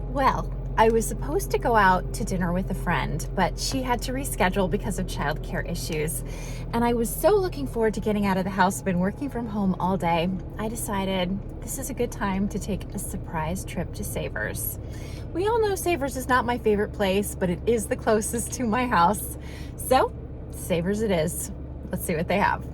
Well, I was supposed to go out to dinner with a friend, but she had to reschedule because of childcare issues. And I was so looking forward to getting out of the house. I've been working from home all day. I decided this is a good time to take a surprise trip to Savers. We all know Savers is not my favorite place, but it is the closest to my house. So, Savers it is. Let's see what they have.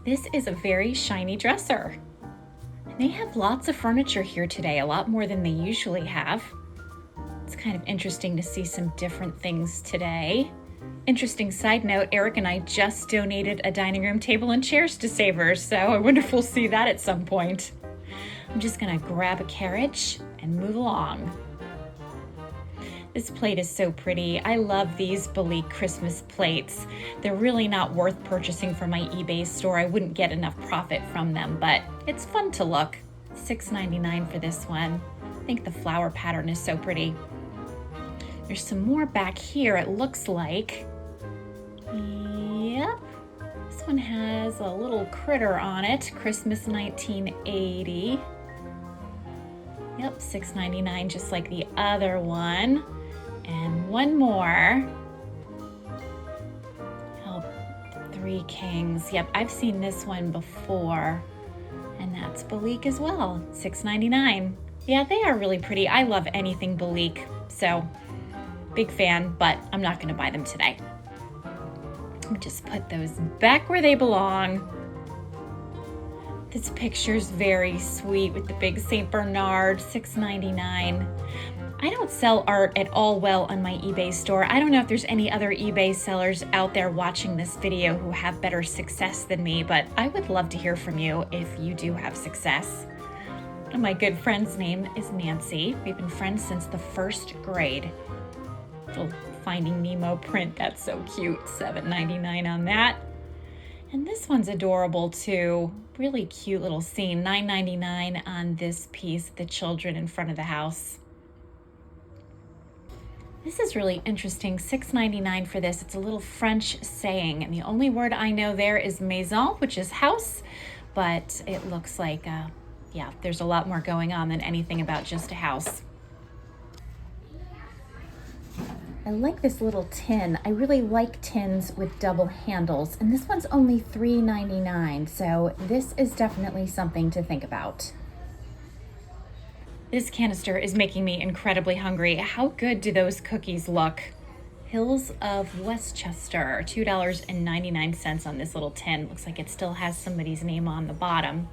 This is a very shiny dresser. And they have lots of furniture here today, a lot more than they usually have. It's kind of interesting to see some different things today. Interesting side note, Eric and I just donated a dining room table and chairs to Savers, so I wonder if we'll see that at some point. I'm just gonna grab a carriage and move along. This plate is so pretty. I love these Belique Christmas plates. They're really not worth purchasing from my eBay store. I wouldn't get enough profit from them, but it's fun to look. $6.99 for this one. I think the flower pattern is so pretty. There's some more back here, it looks like. Yep. This one has a little critter on it. Christmas 1980. Yep, $6.99, just like the other one. And one more. Oh, Three Kings. Yep, I've seen this one before. And that's Belique as well, $6.99. Yeah, they are really pretty. I love anything Belique, so big fan, but I'm not gonna buy them today. Let me just put those back where they belong. This picture's very sweet with the big St. Bernard, $6.99. I don't sell art at all well on my eBay store. I don't know if there's any other eBay sellers out there watching this video who have better success than me, but I would love to hear from you if you do have success. And my good friend's name is Nancy. We've been friends since the first grade. Little Finding Nemo print, that's so cute, $7.99 on that. And this one's adorable too. Really cute little scene, $9.99 on this piece, the children in front of the house. This is really interesting, $6.99 for this. It's a little French saying, and the only word I know there is maison, which is house, but it looks like, yeah, there's a lot more going on than anything about just a house. I like this little tin. I really like tins with double handles, and this one's only $3.99, so this is definitely something to think about. This canister is making me incredibly hungry. How good do those cookies look? Hills of Westchester, $2.99 on this little tin. Looks like it still has somebody's name on the bottom.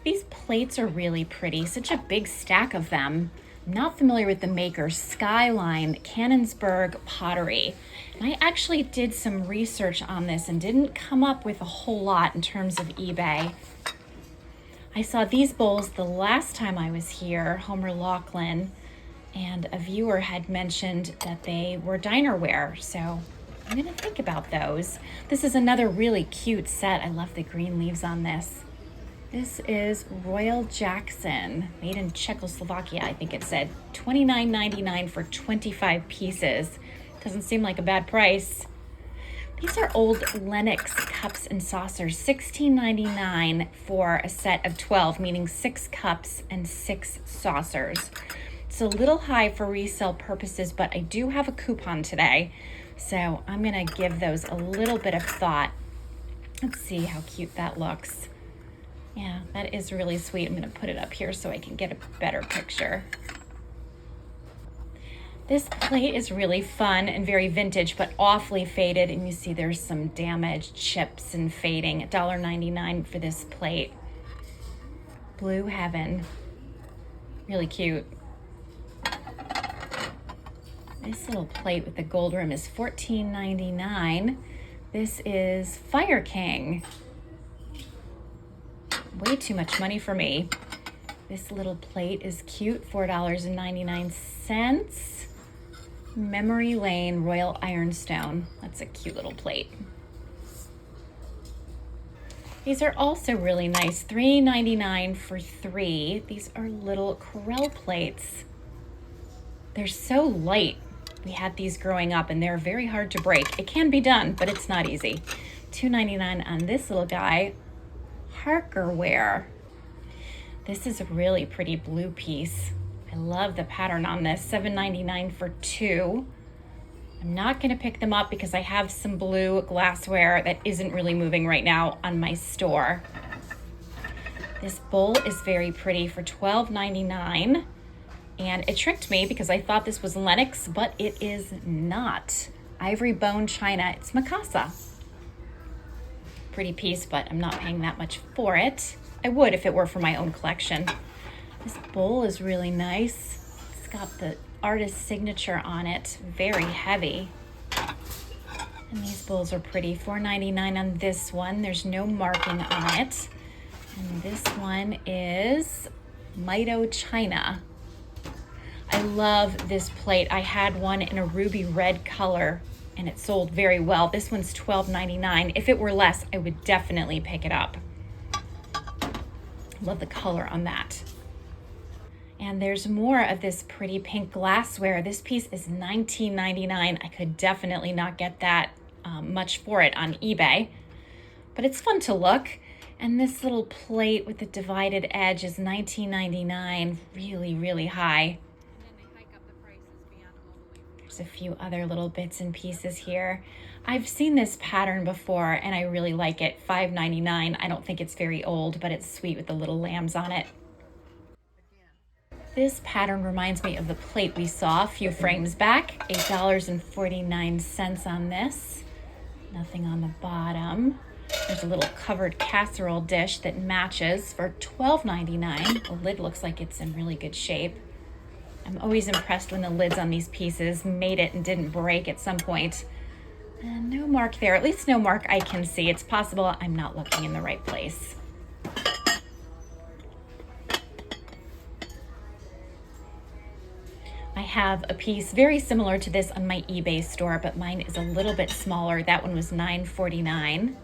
These plates are really pretty, such a big stack of them. I'm not familiar with the maker, Skyline Canonsburg Pottery. And I actually did some research on this and didn't come up with a whole lot in terms of eBay. I saw these bowls the last time I was here, Homer Laughlin, and a viewer had mentioned that they were dinerware, so I'm gonna think about those. This is another really cute set. I love the green leaves on this. This is Royal Jackson, made in Czechoslovakia, I think it said. $29.99 for 25 pieces. Doesn't seem like a bad price. These are old Lennox cups and saucers, $16.99 for a set of 12, meaning 6 cups and 6 saucers. It's a little high for resale purposes, but I do have a coupon today, so I'm gonna give those a little bit of thought. Let's see how cute that looks. Yeah, that is really sweet. I'm gonna put it up here so I can get a better picture. This plate is really fun and very vintage, but awfully faded. And you see there's some damaged chips and fading. $1.99 for this plate. Blue Heaven. Really cute. This little plate with the gold rim is $14.99. This is Fire King. Way too much money for me. This little plate is cute, $4.99. Memory Lane Royal Ironstone. That's a cute little plate. These are also really nice, $3.99 for 3. These are little Corelle plates. They're so light. We had these growing up and they're very hard to break. It can be done, but it's not easy. $2.99 on this little guy. Harkerware. This is a really pretty blue piece. I love the pattern on this. $7.99 for 2. I'm not going to pick them up because I have some blue glassware that isn't really moving right now on my store. This bowl is very pretty for $12.99. And it tricked me because I thought this was Lenox, but it is not. Ivory bone china. It's Mikasa. Pretty piece, but I'm not paying that much for it. I would if it were for my own collection. This bowl is really nice. It's got the artist's signature on it. Very heavy. And these bowls are pretty. $4.99 on this one. There's no marking on it. And this one is Mito China. I love this plate. I had one in a ruby red color and it sold very well. This one's $12.99. If it were less, I would definitely pick it up. Love the color on that. And there's more of this pretty pink glassware. This piece is $19.99. I could definitely not get that much for it on eBay, but it's fun to look. And this little plate with the divided edge is $19.99. Really, really high. There's a few other little bits and pieces here. I've seen this pattern before and I really like it. $5.99. I don't think it's very old, but it's sweet with the little lambs on it. This pattern reminds me of the plate we saw a few frames back. $8.49 on this. Nothing on the bottom. There's a little covered casserole dish that matches for $12.99. The lid looks like it's in really good shape. I'm always impressed when the lids on these pieces made it and didn't break at some point. And no mark there, at least no mark I can see. It's possible I'm not looking in the right place. I have a piece very similar to this on my eBay store, but mine is a little bit smaller. That one was $9.49.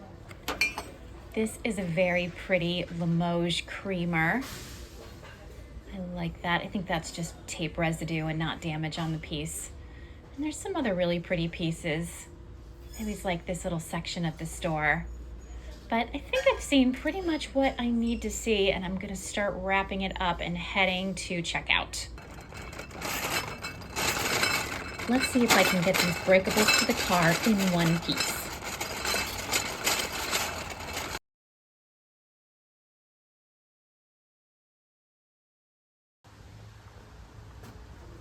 This is a very pretty Limoges creamer. I like that. I think that's just tape residue and not damage on the piece. And there's some other really pretty pieces. I always like this little section of the store. But I think I've seen pretty much what I need to see, and I'm gonna start wrapping it up and heading to checkout. Let's see if I can get these breakables to the car in one piece.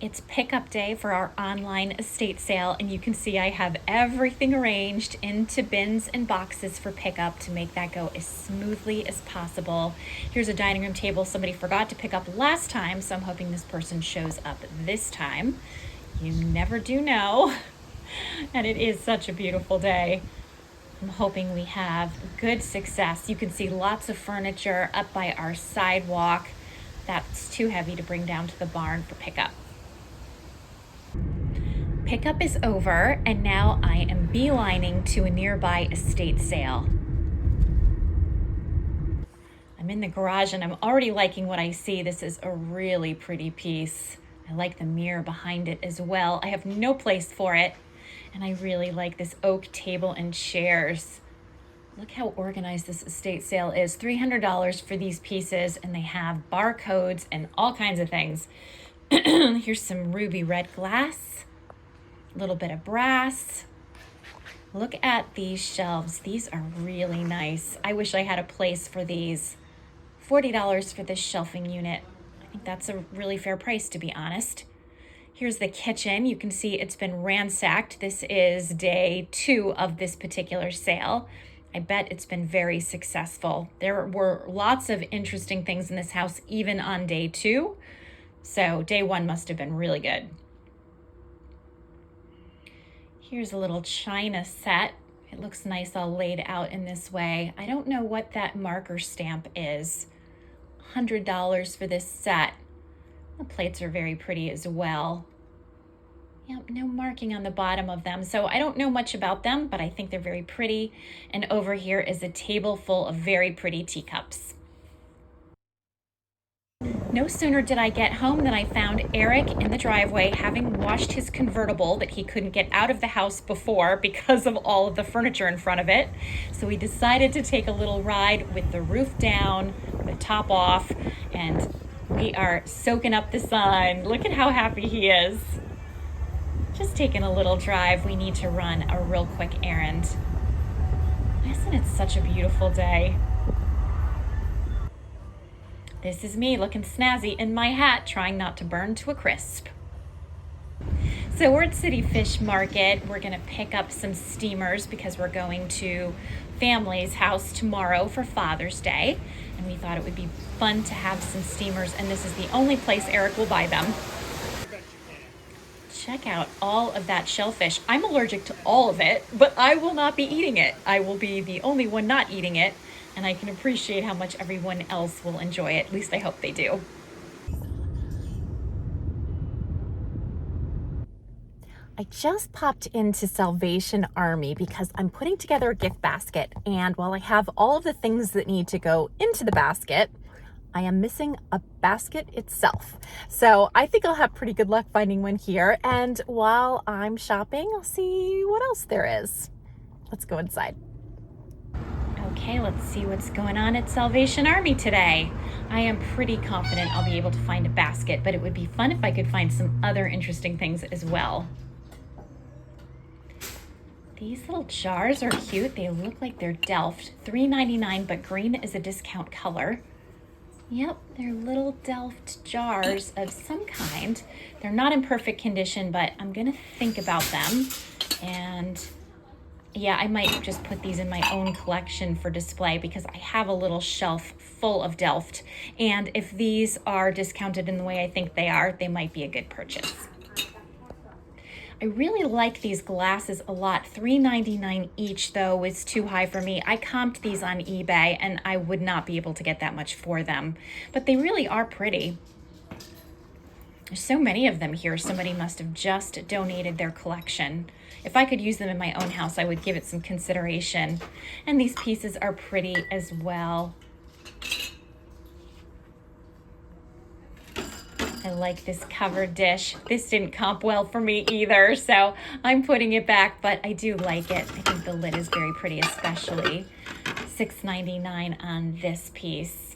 It's pickup day for our online estate sale, and you can see I have everything arranged into bins and boxes for pickup to make that go as smoothly as possible. Here's a dining room table somebody forgot to pick up last time, so I'm hoping this person shows up this time. You never do know, and it is such a beautiful day. I'm hoping we have good success. You can see lots of furniture up by our sidewalk. That's too heavy to bring down to the barn for pickup. Pickup is over, and now I am beelining to a nearby estate sale. I'm in the garage and I'm already liking what I see. This is a really pretty piece. I like the mirror behind it as well. I have no place for it, and I really like this oak table and chairs. Look how organized this estate sale is. $300 for these pieces, and they have barcodes and all kinds of things. Here's some ruby red glass, a little bit of brass. Look at these shelves. These are really nice. I wish I had a place for these. $40 for this shelving unit. I think that's a really fair price, to be honest. Here's the kitchen. You can see it's been ransacked. This is day 2 of this particular sale. I bet it's been very successful. There were lots of interesting things in this house, even on day 2. So day 1 must have been really good. Here's a little china set. It looks nice all laid out in this way. I don't know what that marker stamp is. $100 for this set. The plates are very pretty as well. Yep, no marking on the bottom of them. So I don't know much about them, but I think they're very pretty. And over here is a table full of very pretty teacups. No sooner did I get home than I found Eric in the driveway having washed his convertible that he couldn't get out of the house before because of all of the furniture in front of it. So we decided to take a little ride with the roof down, the top off, and we are soaking up the sun. Look at how happy he is. Just taking a little drive. We need to run a real quick errand. Isn't it such a beautiful day? This is me looking snazzy in my hat, trying not to burn to a crisp. So we're at City Fish Market. We're gonna pick up some steamers because we're going to family's house tomorrow for Father's Day. And we thought it would be fun to have some steamers, and this is the only place Eric will buy them. Check out all of that shellfish. I'm allergic to all of it, but I will not be eating it. I will be the only one not eating it, and I can appreciate how much everyone else will enjoy it. At least I hope they do. I just popped into Salvation Army because I'm putting together a gift basket, and while I have all of the things that need to go into the basket, I am missing a basket itself. So I think I'll have pretty good luck finding one here, and while I'm shopping, I'll see what else there is. Let's go inside. Okay, let's see what's going on at Salvation Army today. I am pretty confident I'll be able to find a basket, but it would be fun if I could find some other interesting things as well. These little jars are cute. They look like they're Delft. $3.99, but green is a discount color. Yep, they're little Delft jars of some kind. They're not in perfect condition, but I'm gonna think about them. And yeah, I might just put these in my own collection for display because I have a little shelf full of Delft. And if these are discounted in the way I think they are, they might be a good purchase. I really like these glasses a lot. $3.99 each, though, is too high for me. I comped these on eBay, and I would not be able to get that much for them. But they really are pretty. There's so many of them here. Somebody must have just donated their collection. If I could use them in my own house, I would give it some consideration. And these pieces are pretty as well. I like this covered dish. This didn't comp well for me either, so I'm putting it back, but I do like it. I think the lid is very pretty, especially $6.99 on this piece.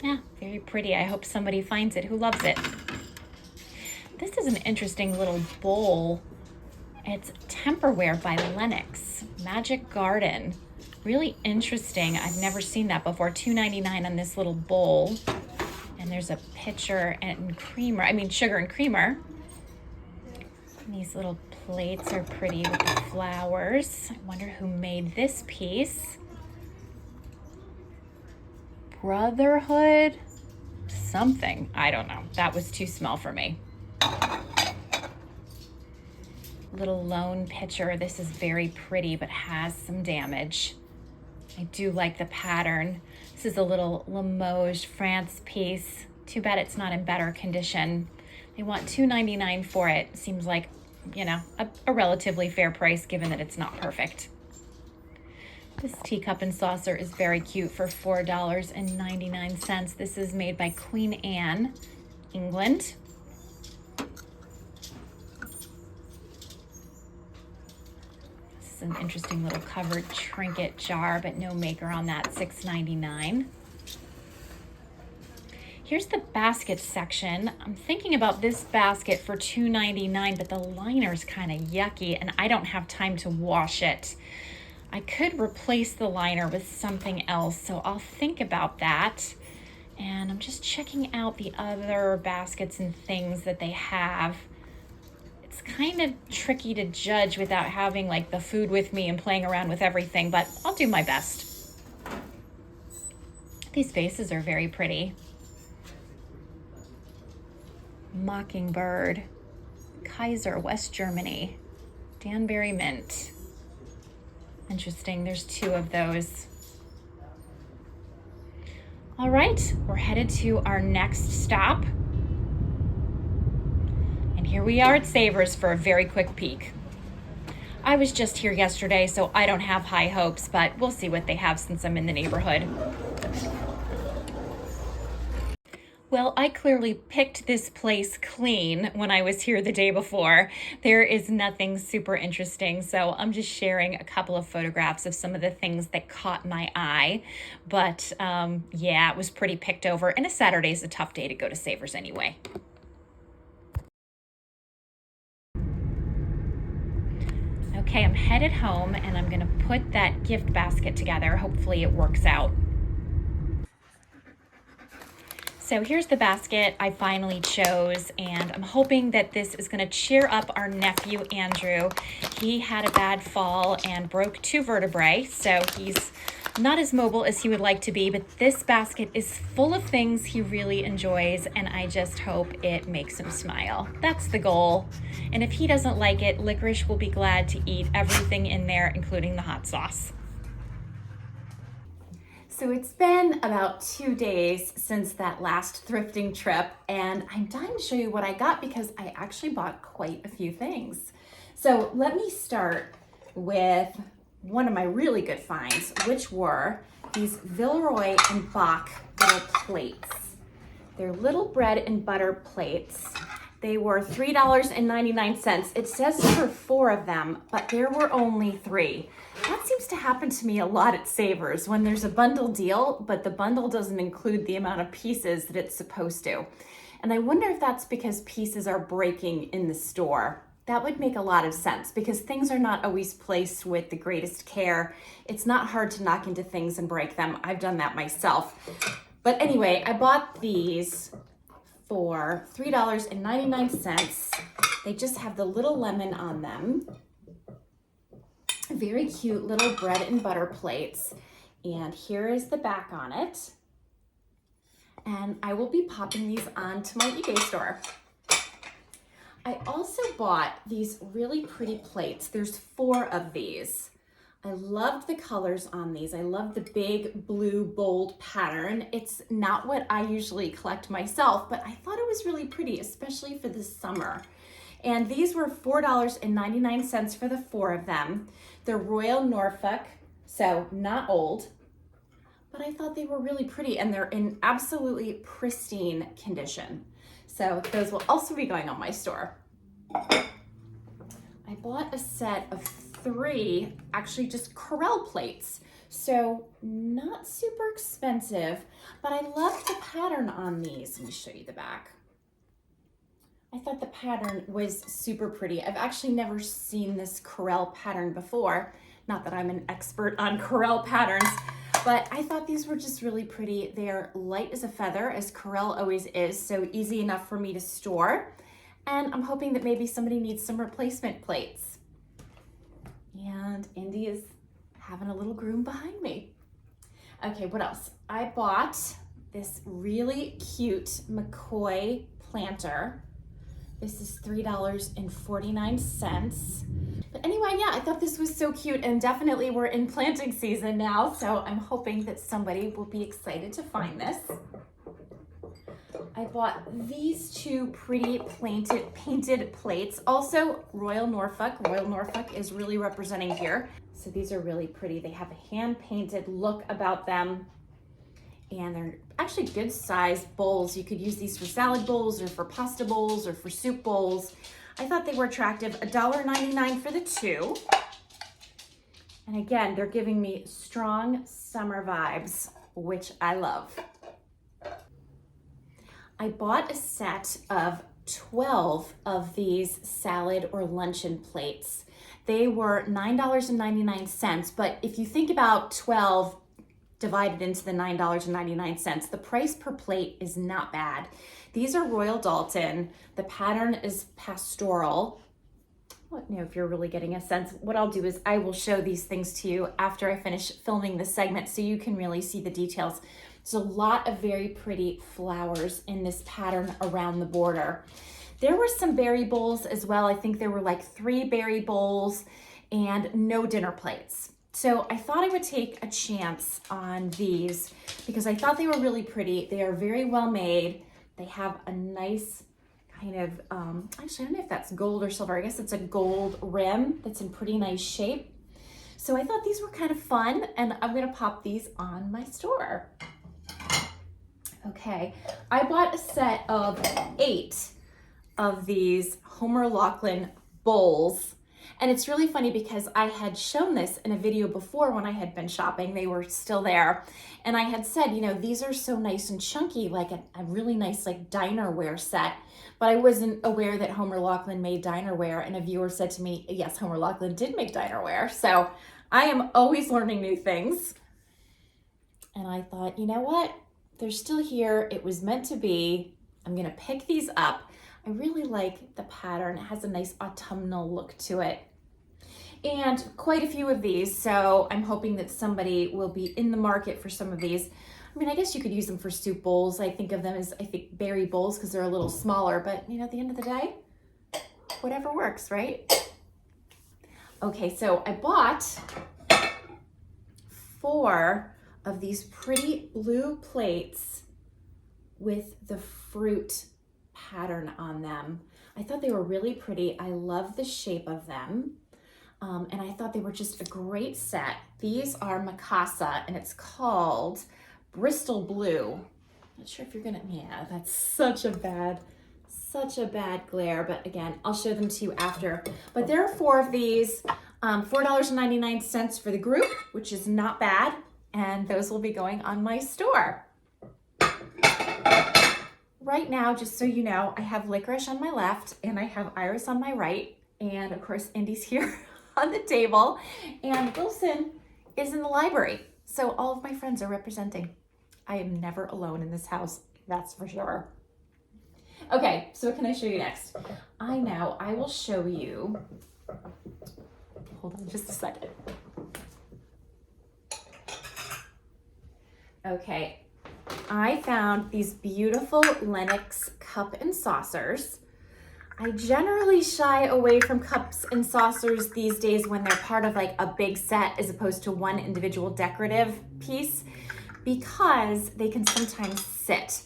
Yeah, very pretty. I hope somebody finds it who loves it. This is an interesting little bowl. It's Temperware by Lennox, Magic Garden. Really interesting. I've never seen that before. $2.99 on this little bowl. And there's a pitcher and creamer, sugar and creamer. And these little plates are pretty with the flowers. I wonder who made this piece. Brotherhood something. I don't know. That was too small for me. Little lone pitcher. This is very pretty, but has some damage. I do like the pattern. This is a little Limoges France piece. Too bad it's not in better condition. They want $2.99 for it. Seems like, a relatively fair price given that it's not perfect. This teacup and saucer is very cute for $4.99. This is made by Queen Anne, England. An interesting little covered trinket jar, but no maker on that. $6.99. Here's the basket section. I'm thinking about this basket for $2.99, but the liner's kind of yucky and I don't have time to wash it. I could replace the liner with something else, so I'll think about that. And I'm just checking out the other baskets and things that they have. It's kind of tricky to judge without having like the food with me and playing around with everything, but I'll do my best. These vases are very pretty. Mockingbird, Kaiser, West Germany, Danbury Mint. Interesting, there's two of those. All right, we're headed to our next stop. And here we are at Savers for a very quick peek. I was just here yesterday, so I don't have high hopes, but we'll see what they have since I'm in the neighborhood. Well, I clearly picked this place clean when I was here the day before. There is nothing super interesting, so I'm just sharing a couple of photographs of some of the things that caught my eye. But yeah, it was pretty picked over, and a Saturday is a tough day to go to Savers anyway. Okay, I'm headed home, and I'm gonna put that gift basket together. Hopefully it works out. So here's the basket I finally chose, and I'm hoping that this is going to cheer up our nephew, Andrew. He had a bad fall and broke 2 vertebrae, so he's not as mobile as he would like to be, but this basket is full of things he really enjoys, and I just hope it makes him smile. That's the goal. And if he doesn't like it, Licorice will be glad to eat everything in there, including the hot sauce. So it's been about 2 days since that last thrifting trip, and I'm dying to show you what I got because I actually bought quite a few things. So let me start with one of my really good finds, which were these Villeroy and Bach little plates. They're little bread and butter plates. They were $3.99. It says for 4 of them, but there were only 3. That seems to happen to me a lot at Savers when there's a bundle deal, but the bundle doesn't include the amount of pieces that it's supposed to. And I wonder if that's because pieces are breaking in the store. That would make a lot of sense because things are not always placed with the greatest care. It's not hard to knock into things and break them. I've done that myself. But anyway, I bought these for $3.99. They just have the little lemon on them. Very cute little bread and butter plates. And here is the back on it. And I will be popping these onto my eBay store. I also bought these really pretty plates. There's 4 of these. I loved the colors on these. I love the big blue bold pattern. It's not what I usually collect myself, but I thought it was really pretty, especially for the summer. And these were $4.99 for the 4 of them. They're Royal Norfolk, so not old, but I thought they were really pretty and they're in absolutely pristine condition. So those will also be going on my store. I bought a set of 3, actually just Corelle plates. So not super expensive, but I love the pattern on these. Let me show you the back. I thought the pattern was super pretty. I've actually never seen this Corelle pattern before. Not that I'm an expert on Corelle patterns, but I thought these were just really pretty. They're light as a feather, as Corelle always is, so easy enough for me to store. And I'm hoping that maybe somebody needs some replacement plates. And Indy is having a little groom behind me. Okay, what else? I bought this really cute McCoy planter. This is $3.49. But anyway, yeah, I thought this was so cute, and definitely we're in planting season now, so I'm hoping that somebody will be excited to find this. I bought these 2 pretty painted plates. Also Royal Norfolk. Royal Norfolk is really representing here. So these are really pretty. They have a hand-painted look about them. And they're actually good sized bowls. You could use these for salad bowls or for pasta bowls or for soup bowls. I thought they were attractive. $1.99 for the 2. And again, they're giving me strong summer vibes, which I love. I bought a set of 12 of these salad or luncheon plates. They were $9.99, but if you think about 12 divided into the $9.99, the price per plate is not bad. These are Royal Dalton. The pattern is pastoral. Let me know if you're really getting a sense. What I'll do is I will show these things to you after I finish filming this segment so you can really see the details. There's a lot of very pretty flowers in this pattern around the border. There were some berry bowls as well. I think there were like 3 berry bowls and no dinner plates. So I thought I would take a chance on these because I thought they were really pretty. They are very well made. They have a nice kind of, actually, I don't know if that's gold or silver. I guess it's a gold rim that's in pretty nice shape. So I thought these were kind of fun, and I'm gonna pop these on my store. Okay, I bought a set of 8 of these Homer Laughlin bowls. And it's really funny because I had shown this in a video before when I had been shopping. They were still there. And I had said, you know, these are so nice and chunky, like a really nice like dinerware set. But I wasn't aware that Homer Laughlin made dinerware. And a viewer said to me, yes, Homer Laughlin did make dinerware. So I am always learning new things. And I thought, you know what? They're still here. It was meant to be. I'm going to pick these up. I really like the pattern. It has a nice autumnal look to it. And quite a few of these, so I'm hoping that somebody will be in the market for some of these. I mean, I guess you could use them for soup bowls. I think of them as, berry bowls because they're a little smaller, but you know, at the end of the day, whatever works, right? Okay, so I bought 4 of these pretty blue plates with the fruit pattern on them. I thought they were really pretty. I love the shape of them. And I thought they were just a great set. These are Mikasa, and it's called Bristol Blue. Not sure if you're gonna, yeah, that's such a bad glare, but again, I'll show them to you after. But there are 4 of these, $4.99 for the group, which is not bad, and those will be going on my store. Right now, just so you know, I have Licorice on my left and I have Iris on my right. And of course, Indy's here on the table and Wilson is in the library. So all of my friends are representing. I am never alone in this house, that's for sure. Okay, so what can I show you next? I will show you, hold on just a second. Okay. I found these beautiful Lenox cup and saucers. I generally shy away from cups and saucers these days when they're part of like a big set as opposed to one individual decorative piece because they can sometimes sit.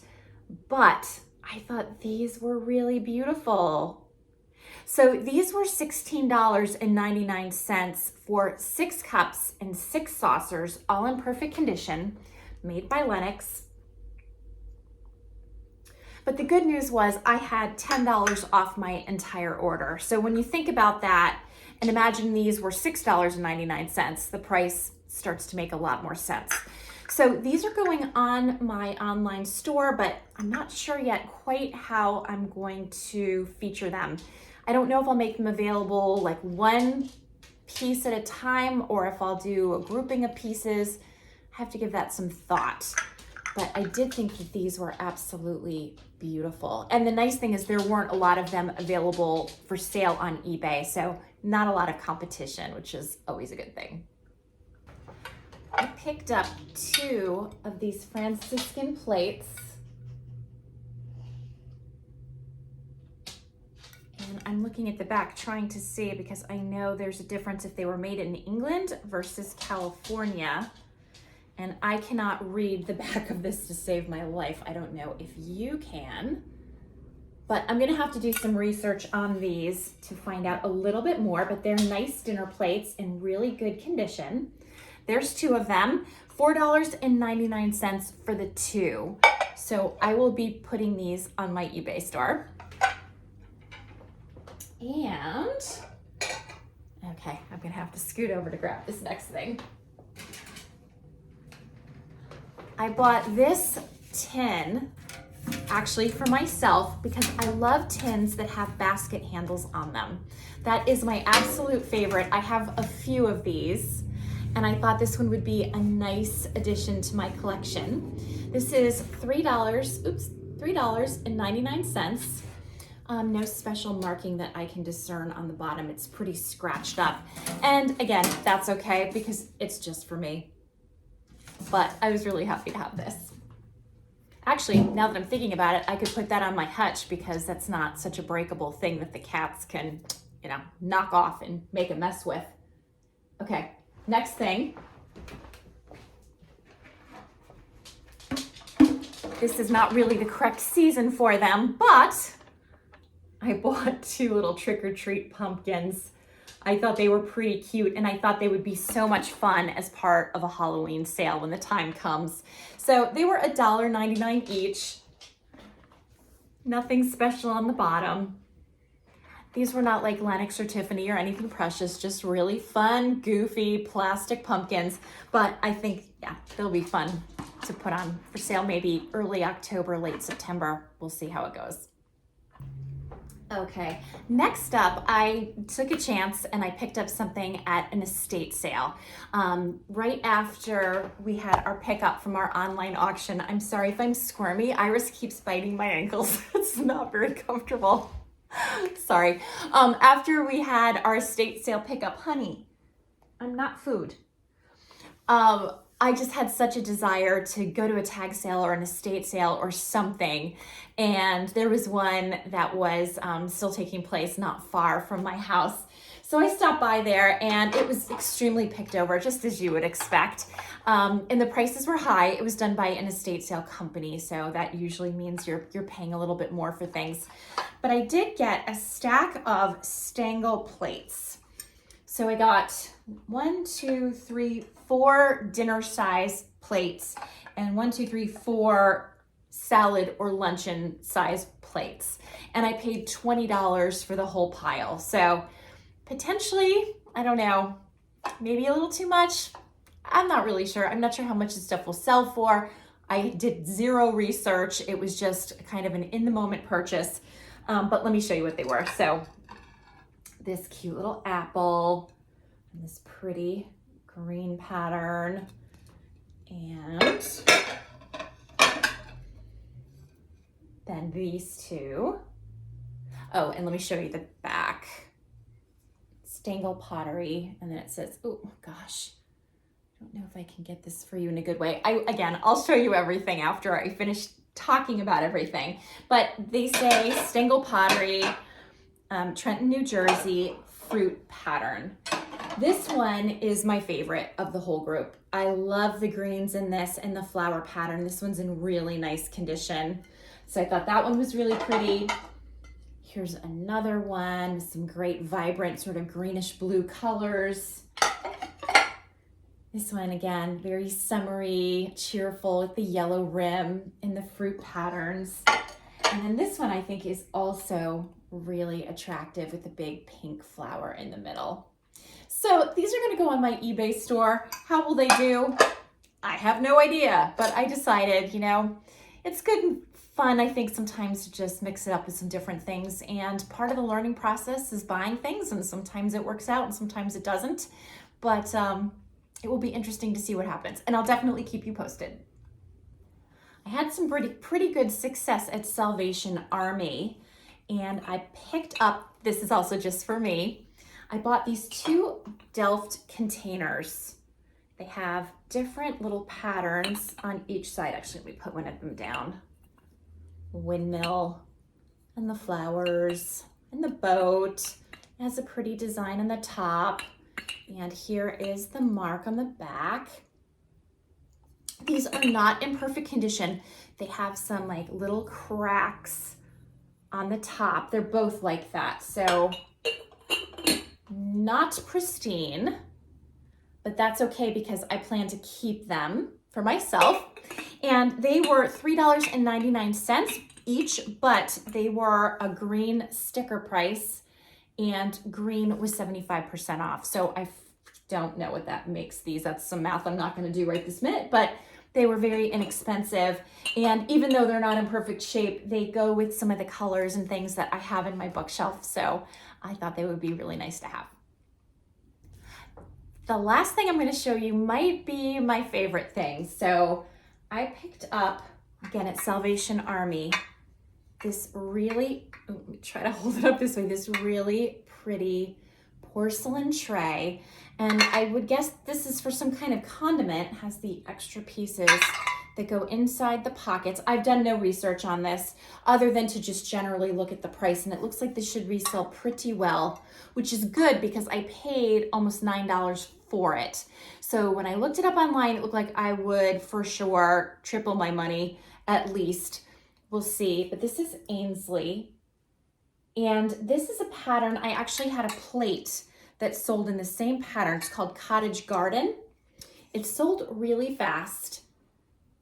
But I thought these were really beautiful. So these were $16.99 for 6 cups and 6 saucers, all in perfect condition, made by Lenox. But the good news was I had $10 off my entire order. So when you think about that and imagine these were $6.99, the price starts to make a lot more sense. So these are going on my online store, but I'm not sure yet quite how I'm going to feature them. I don't know if I'll make them available like one piece at a time or if I'll do a grouping of pieces. I have to give that some thought. But I did think that these were absolutely beautiful. And the nice thing is there weren't a lot of them available for sale on eBay, so not a lot of competition, which is always a good thing. I picked up 2 of these Franciscan plates. And I'm looking at the back trying to see because I know there's a difference if they were made in England versus California. And I cannot read the back of this to save my life. I don't know if you can, but I'm gonna have to do some research on these to find out a little bit more, but they're nice dinner plates in really good condition. There's 2 of them, $4.99 for the 2. So I will be putting these on my eBay store. And, okay, I'm gonna have to scoot over to grab this next thing. I bought this tin actually for myself because I love tins that have basket handles on them. That is my absolute favorite. I have a few of these and I thought this one would be a nice addition to my collection. This is $3.99. No special marking that I can discern on the bottom. It's pretty scratched up. And again, that's okay because it's just for me. But I was really happy to have this. Actually, now that I'm thinking about it, I could put that on my hutch because that's not such a breakable thing that the cats can, you know, knock off and make a mess with. Okay, next thing. This is not really the correct season for them, but I bought 2 little trick-or-treat pumpkins. I thought they were pretty cute, and I thought they would be so much fun as part of a Halloween sale when the time comes. So they were $1.99 each. Nothing special on the bottom. These were not like Lennox or Tiffany or anything precious, just really fun, goofy plastic pumpkins. But I think, yeah, they'll be fun to put on for sale maybe early October, late September. We'll see how it goes. Okay, next up, I took a chance and I picked up something at an estate sale. Right after we had our pickup from our online auction. I'm sorry if I'm squirmy. Iris keeps biting my ankles. It's not very comfortable. Sorry. After we had our estate sale pickup, honey, I'm not food. I just had such a desire to go to a tag sale or an estate sale or something. And there was one that was still taking place not far from my house. So I stopped by there and it was extremely picked over, just as you would expect. And the prices were high. It was done by an estate sale company. So that usually means you're paying a little bit more for things. But I did get a stack of Stangl plates. So I got 4 dinner size plates and 4 salad or luncheon size plates. And I paid $20 for the whole pile. So potentially, I don't know, maybe a little too much. I'm not really sure. I'm not sure how much this stuff will sell for. I did zero research. It was just kind of an in the moment purchase. But let me show you what they were. So this cute little apple and this pretty green pattern, and then these 2. Oh, and let me show you the back. Stangl pottery, and then it says, oh gosh, I don't know if I can get this for you in a good way. I'll show you everything after I finish talking about everything. But they say Stangl pottery, Trenton, New Jersey, fruit pattern. This one is my favorite of the whole group. I love the greens in this and the flower pattern. This one's in really nice condition. So I thought that one was really pretty. Here's another one with some great vibrant sort of greenish blue colors. This one, again, very summery, cheerful with the yellow rim and the fruit patterns. And then this one I think is also really attractive with the big pink flower in the middle. So these are going to go on my eBay store. How will they do? I have no idea, but I decided, it's good and fun, I think, sometimes to just mix it up with some different things. And part of the learning process is buying things, and sometimes it works out and sometimes it doesn't. But it will be interesting to see what happens, and I'll definitely keep you posted. I had some pretty good success at Salvation Army, and I picked up, this is also just for me, I bought these 2 Delft containers. They have different little patterns on each side. Actually, let me put one of them down. Windmill and the flowers and the boat. It has a pretty design on the top. And here is the mark on the back. These are not in perfect condition. They have some like little cracks on the top. They're both like that. So not pristine, but that's okay because I plan to keep them for myself. And they were $3.99 each, but they were a green sticker price, and green was 75% off. So I don't know what that makes these. That's some math I'm not going to do right this minute, but they were very inexpensive. And even though they're not in perfect shape, they go with some of the colors and things that I have in my bookshelf. So I thought they would be really nice to have. The last thing I'm going to show you might be my favorite thing. So I picked up, again at Salvation Army, this really, let me try to hold it up this way, this really pretty porcelain tray. And I would guess this is for some kind of condiment. It has the extra pieces that go inside the pockets. I've done no research on this other than to just generally look at the price, and it looks like this should resell pretty well, which is good because I paid almost $9 for it. So when I looked it up online, it looked like I would for sure triple my money at least. We'll see. But this is Ainsley And this is a pattern. I actually had a plate that sold in the same pattern. It's called Cottage Garden. It sold really fast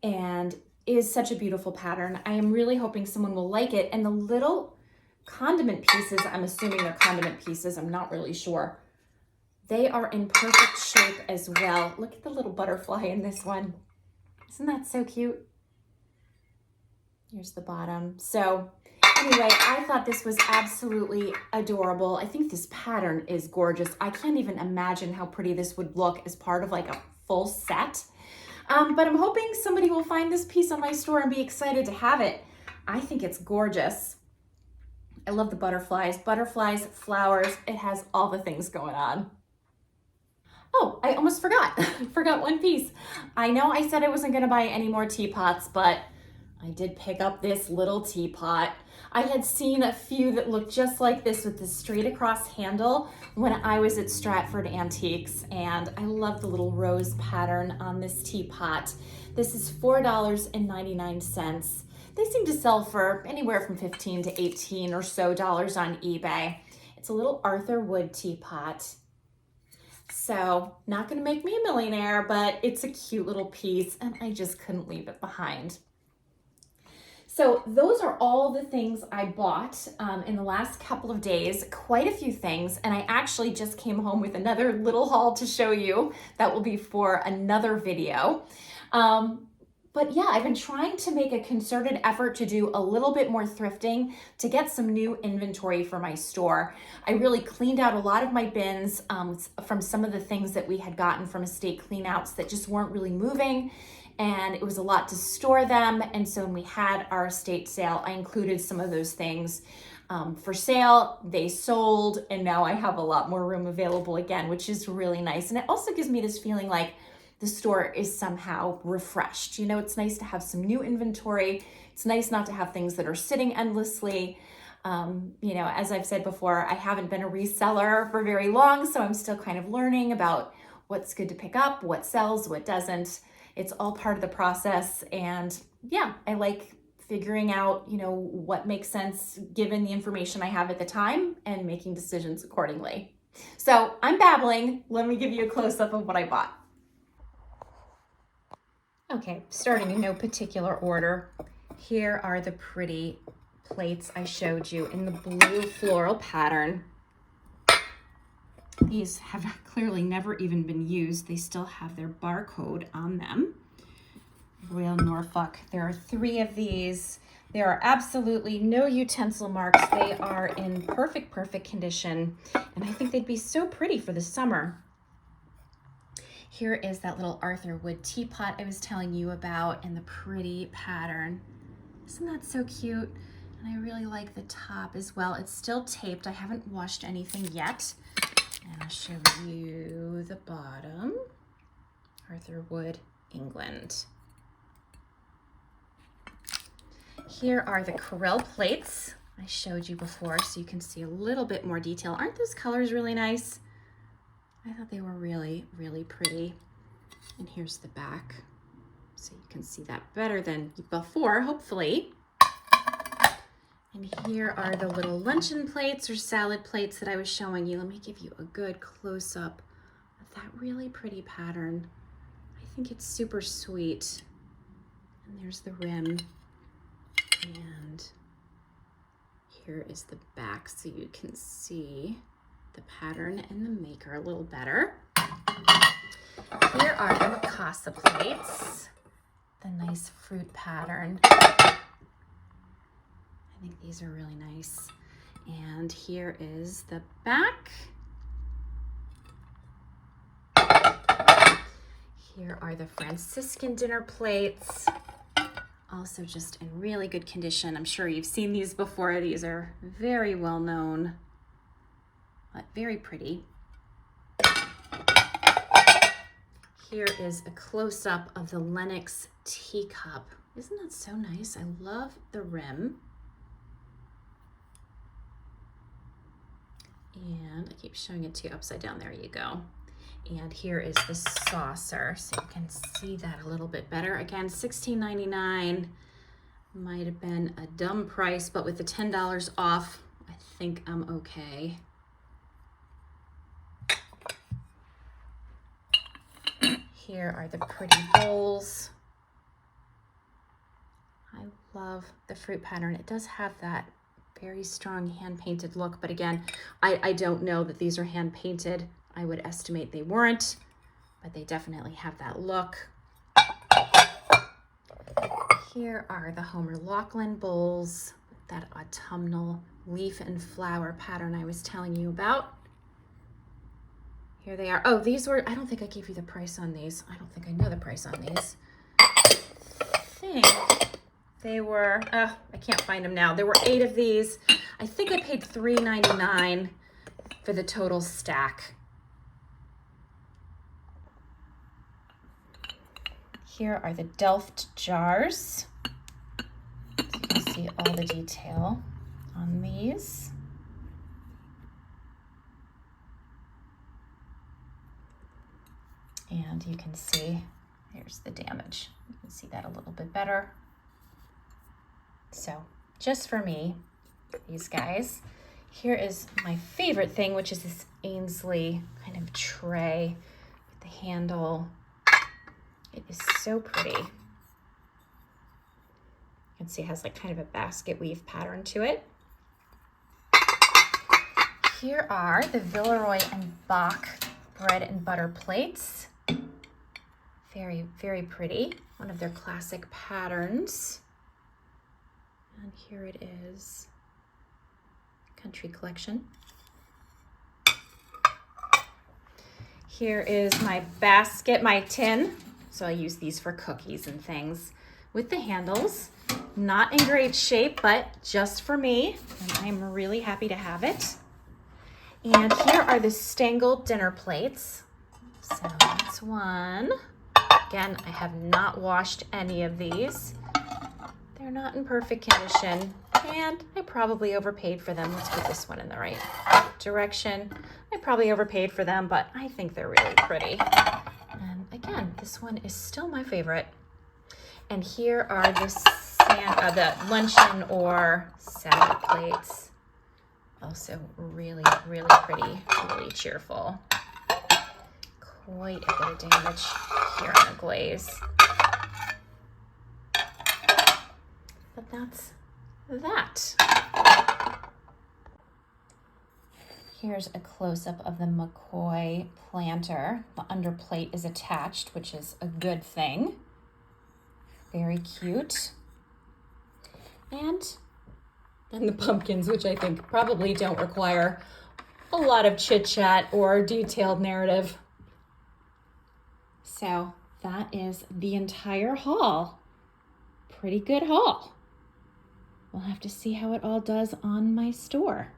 and is such a beautiful pattern. I am really hoping someone will like it. And the little condiment pieces, I'm assuming they're condiment pieces, I'm not really sure. They are in perfect shape as well. Look at the little butterfly in this one. Isn't that so cute? Here's the bottom. So anyway, I thought this was absolutely adorable. I think this pattern is gorgeous. I can't even imagine how pretty this would look as part of like a full set. But I'm hoping somebody will find this piece on my store and be excited to have it. I think it's gorgeous. I love the butterflies, flowers. It has all the things going on. Oh, I almost forgot. I forgot one piece. I know I said I wasn't gonna buy any more teapots, but I did pick up this little teapot. I had seen a few that looked just like this with the straight across handle when I was at Stratford Antiques, and I love the little rose pattern on this teapot. This is $4.99. They seem to sell for anywhere from $15 to $18 or so on eBay. It's a little Arthur wood teapot. So not gonna make me a millionaire, but it's a cute little piece and I just couldn't leave it behind. So those are all the things I bought in the last couple of days, quite a few things. And I actually just came home with another little haul to show you. That will be for another video. But yeah, I've been trying to make a concerted effort to do a little bit more thrifting to get some new inventory for my store. I really cleaned out a lot of my bins from some of the things that we had gotten from estate cleanouts that just weren't really moving. And it was a lot to store them. And so when we had our estate sale, I included some of those things for sale. They sold, and now I have a lot more room available again, which is really nice. And it also gives me this feeling like the store is somehow refreshed. You know, it's nice to have some new inventory. It's nice not to have things that are sitting endlessly. You know, as I've said before, I haven't been a reseller for very long, so I'm still kind of learning about what's good to pick up, what sells, what doesn't. It's all part of the process. And yeah, I like figuring out, you know, what makes sense given the information I have at the time and making decisions accordingly. So I'm babbling. Let me give you a close-up of what I bought. Okay, starting in no particular order. Here are the pretty plates I showed you in the blue floral pattern. These have clearly never even been used. They still have their barcode on them. Royal Norfolk. There are 3 of these. There are absolutely no utensil marks. They are in perfect condition. And I think they'd be so pretty for the summer. Here is that little Arthur wood teapot I was telling you about in the pretty pattern. Isn't that so cute? And I really like the top as well. It's still taped. I haven't washed anything yet. And I'll show you the bottom. Arthur wood, England. Here are the Corelle plates I showed you before, so you can see a little bit more detail. Aren't those colors really nice? I thought they were really pretty. And here's the back, so you can see that better than before, hopefully. And here are the little luncheon plates or salad plates that I was showing you. Let me give you a good close-up of that really pretty pattern. I think it's super sweet. And there's the rim. And here is the back, so you can see the pattern and the maker a little better. Here are the Mikasa plates, the nice fruit pattern. I think these are really nice. And here is the back. Here are the Franciscan dinner plates. Also just in really good condition. I'm sure you've seen these before. These are very well known, but very pretty. Here is a close-up of the Lenox teacup. Isn't that so nice? I love the rim. And I keep showing it to you upside down. There you go. And here is the saucer, so you can see that a little bit better. Again, $16.99. Might have been a dumb price, but with the $10 off, I think I'm okay. Here are the pretty bowls. I love the fruit pattern. It does have that very strong hand-painted look, but again, I don't know that these are hand-painted. I would estimate they weren't, but they definitely have that look. Here are the Homer Laughlin bowls, that autumnal leaf and flower pattern I was telling you about. Here they are. Oh, these were, I don't think I gave you the price on these. I don't think I know the price on these. I think they were, I can't find them now. There were 8 of these. I think I paid $3.99 for the total stack. Here are the Delft jars. So you can see all the detail on these. And you can see, here's the damage. You can see that a little bit better. So just for me, these guys. Here is my favorite thing, which is this Ainsley kind of tray with the handle. It is so pretty. You can see it has like kind of a basket weave pattern to it. Here are the Villeroy and Bach bread and butter plates. Very, very pretty. One of their classic patterns. And here it is. Country Collection. Here is my basket, my tin. So I use these for cookies and things with the handles. Not in great shape, but just for me. And I'm really happy to have it. And here are the Stengel dinner plates. So that's one. Again, I have not washed any of these. They're not in perfect condition, and I probably overpaid for them. Let's put this one in the right direction. I probably overpaid for them, but I think they're really pretty. And again, this one is still my favorite. And here are the luncheon or salad plates. Also really, really pretty, really cheerful. Quite a bit of damage here on the glaze. But that's that. Here's a close-up of the McCoy planter. The underplate is attached, which is a good thing. Very cute. And then the pumpkins, which I think probably don't require a lot of chit-chat or detailed narrative. So that is the entire haul. Pretty good haul. We'll have to see how it all does on my store.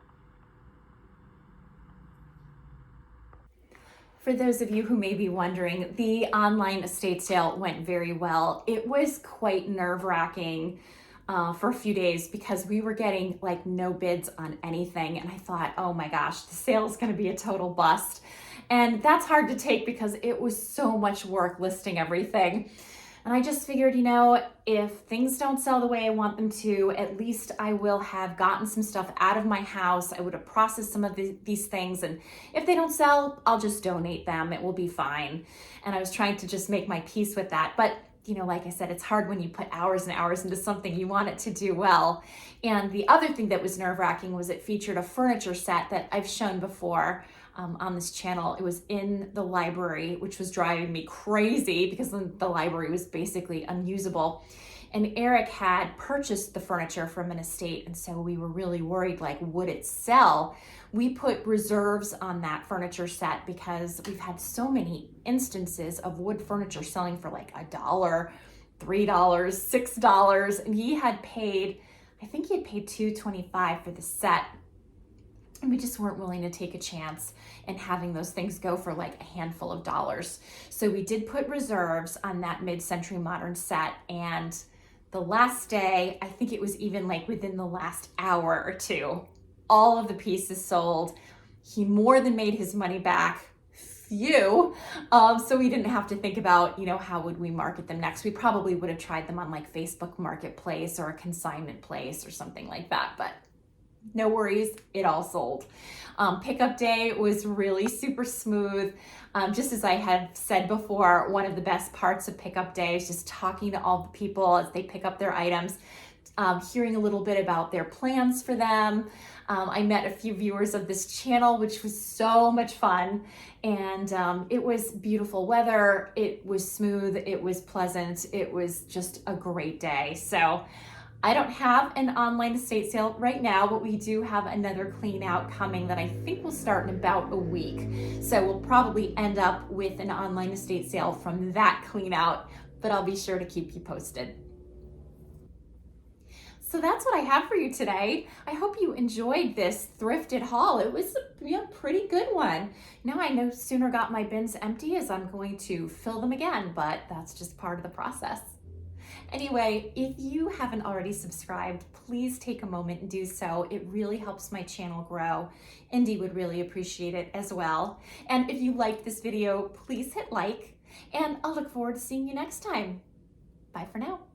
For those of you who may be wondering, the online estate sale went very well. It was quite nerve-wracking for a few days because we were getting like no bids on anything. And I thought, oh my gosh, the sale is going to be a total bust. And that's hard to take because it was so much work listing everything. And I just figured, you know, if things don't sell the way I want them to, at least I will have gotten some stuff out of my house. I would have processed some of these things. And if they don't sell, I'll just donate them. It will be fine. And I was trying to just make my peace with that. But, you know, like I said, it's hard when you put hours and hours into something, you want it to do well. And the other thing that was nerve-wracking was it featured a furniture set that I've shown before on this channel. It was in the library, which was driving me crazy because the library was basically unusable. And Eric had purchased the furniture from an estate, and so we were really worried, like, would it sell? We put reserves on that furniture set because we've had so many instances of wood furniture selling for like $1, $3, $6, and he had paid, I think he had paid $225 for the set. And we just weren't willing to take a chance in having those things go for like a handful of dollars. So we did put reserves on that mid-century modern set. And the last day, I think it was even like within the last hour or two, all of the pieces sold. He more than made his money back. Phew. So we didn't have to think about, you know, how would we market them next? We probably would have tried them on like Facebook Marketplace or a consignment place or something like that. But No worries, it all sold. Pickup day was really super smooth. Just as I had said before, one of the best parts of pickup day is just talking to all the people as they pick up their items, hearing a little bit about their plans for them. I met a few viewers of this channel, which was so much fun. And it was beautiful weather. It was smooth. It was pleasant. It was just a great day. So I don't have an online estate sale right now, but we do have another clean out coming that I think will start in about a week. So we'll probably end up with an online estate sale from that clean out, but I'll be sure to keep you posted. So that's what I have for you today. I hope you enjoyed this thrifted haul. It was a pretty good one. Now I no sooner got my bins empty as I'm going to fill them again, but that's just part of the process. Anyway, if you haven't already subscribed, please take a moment and do so. It really helps my channel grow. Indy would really appreciate it as well. And if you liked this video, please hit like, and I'll look forward to seeing you next time. Bye for now.